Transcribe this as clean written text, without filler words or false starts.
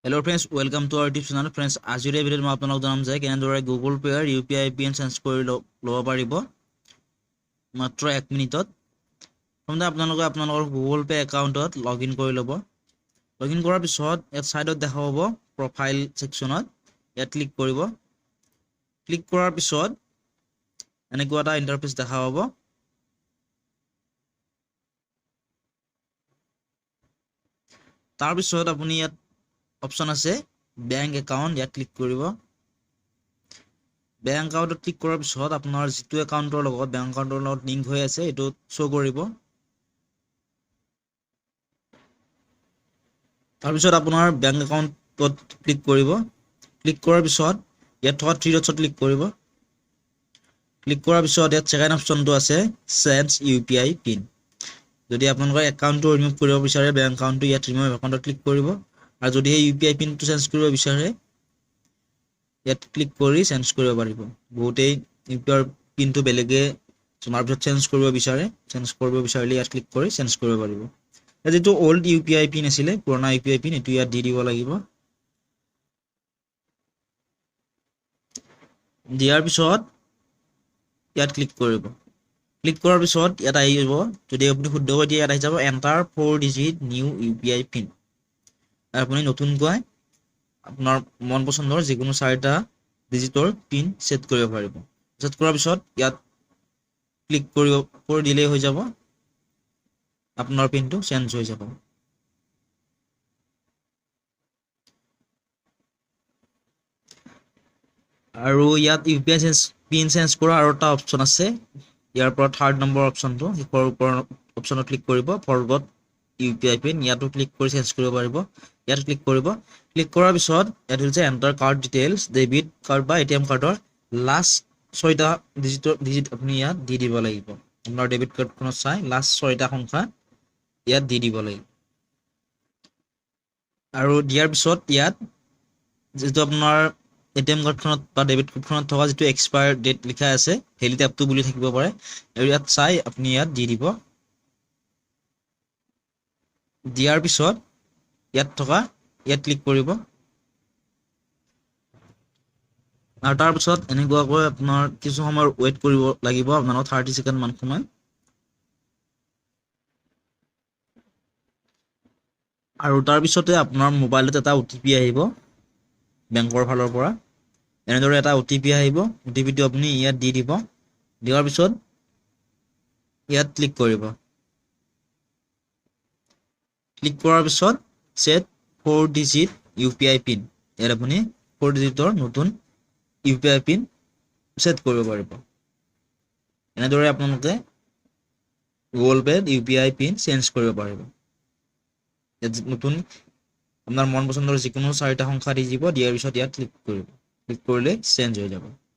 Hello friends, welcome to our YouTube channel. Friends, আজিৰ এই ভিডিঅ'ত মই আপোনালোকক জনাম যে কেনেদৰে Google Pay আৰু UPI পিন চেঞ্জ কৰি ল'ব পাৰিব মাত্ৰ 1 মিনিটত। প্ৰথমতে আপোনালোকে আপোনালোকৰ Google Pay একাউণ্টত লগইন কৰি ল'ব। লগইন কৰাৰ পিছত ইয়াত সাইডত দেখা পাব প্ৰফাইল সেকশনত ইয়াত ক্লিক কৰিব। ক্লিক কৰাৰ পিছত এনেকুৱা এটা ইন্টাৰফেচ দেখা পাব। তাৰ পিছত আপুনি ইয়াত অপশন আছে বেংক একাউণ্ট, ইয়াত ক্লিক কৰিব। বেংক একাউণ্টত ক্লিক কৰাৰ পিছত আপোনাৰ যিটো একাউণ্টৰ লগত বেংক একাউণ্টৰ লগত লিংক হৈ আছে এইটো শ্ব' কৰিব। তাৰপিছত আপোনাৰ বেংক একাউণ্টত ক্লিক কৰিব। ক্লিক কৰাৰ পিছত ইয়াত থকা থ্ৰী ডটছত ক্লিক কৰিব। ক্লিক কৰাৰ পিছত ইয়াত ছেকেণ্ড অপশ্যনটো আছে চেঞ্জ UPI পিন। যদি আপোনালোকৰ একাউণ্টটো ৰিমুভ কৰিব বিচাৰে বেংক একাউণ্টটো ইয়াত ৰিমুভ একাউণ্টত ক্লিক কৰিব, আৰু যদি এই UPI পিনটো চেঞ্জ কৰিব বিচাৰে ইয়াত ক্লিক কৰি চেঞ্জ কৰিব পাৰিব। বহুতেই UPI পিনটো বেলেগে তোমাৰ পিছত চেঞ্জ কৰিব বিচাৰিলে ইয়াত ক্লিক কৰি চেঞ্জ কৰিব পাৰিব। যিটো ওল্ড UPI পিন আছিলে, পুৰণা UPI পিন, এইটো ইয়াত দি দিব লাগিব। দিয়াৰ পিছত ইয়াত ক্লিক কৰিব। ক্লিক কৰাৰ পিছত ইয়াত আহি যাব, যদি আপুনি শুদ্ধকৈ দিয়ে ইয়াত আহি যাব enter 4 digit new UPI pin. আপুনি নতুনকৈ আপোনাৰ মন পছন্দৰ যিকোনো 4টা ডিজিটৰ পিন সেট কৰিব পাৰিব। সেট কৰাৰ পিছত ইয়াত ক্লিক কৰি দিলেই হৈ যাব, আপোনাৰ পিনটো চেঞ্জ হৈ যাব। আৰু ইয়াত UPI পিন চেঞ্জ কৰা আৰু এটা অপশ্যন আছে। ইয়াৰ পৰা 3rd নম্বৰ অপশ্যনটো শেষৰ ওপৰৰ অপশ্যনত ক্লিক কৰিব, ফৰগট UPI পিন, ইয়াতো ক্লিক কৰি চেঞ্জ কৰিব পাৰিব। ইয়াত ক্লিক কৰিব। ক্লিক কৰাৰ পিছত ইয়াত হৈছে enter card details, debit card বা ATM কাৰ্ডৰ লাষ্ট 6টা ডিজিট আপুনি ইয়াত দি দিব লাগিব। আপোনাৰ ডেবিট কাৰ্ডখনত চাই লাষ্ট 6টা সংখ্যা ইয়াত দি দিব লাগিব। আৰু দিয়াৰ পিছত ইয়াত যিটো আপোনাৰ ATM কাৰ্ডখনত বা ডেবিট কাৰ্ডখনত থকা যিটো এক্সপায়াৰ ডেট লিখা আছে ভেলিড এপটো বুলি থাকিব পাৰে, আৰু ইয়াত চাই আপুনি ইয়াত দি দিব। দিয়াৰ পিছত ইয়াত ক্লিক কৰিব, আৰু তাৰপিছত এনেকুৱাকৈ আপোনাৰ কিছু সময় ৱেইট কৰিব লাগিব, আপোনালোক 30 ছেকেণ্ড মান সময়। আৰু তাৰপিছতে আপোনাৰ মোবাইলত এটা OTP আহিব বেংকৰ ফালৰ পৰা। এনেদৰে এটা OTP আহিব, OTPটো আপুনি ইয়াত দি দিব। দিয়াৰ পিছত ইয়াত ক্লিক কৰিব। ক্লিক কৰাৰ পিছত সেট 4 ডিজিট UPI পিন, ইয়াত আপুনি 4 ডিজিটৰ নতুন UPI পিন সেট কৰিব পাৰিব। এনেদৰে আপোনালোকে Google Pay UPI pin change কৰিব পাৰিব। নতুন আপোনাৰ মন পছন্দৰ যিকোনো 4টা সংখ্যা দি দিব। দিয়াৰ পিছত ইয়াত ক্লিক কৰিব। ক্লিক কৰিলে চেঞ্জ হৈ যাব।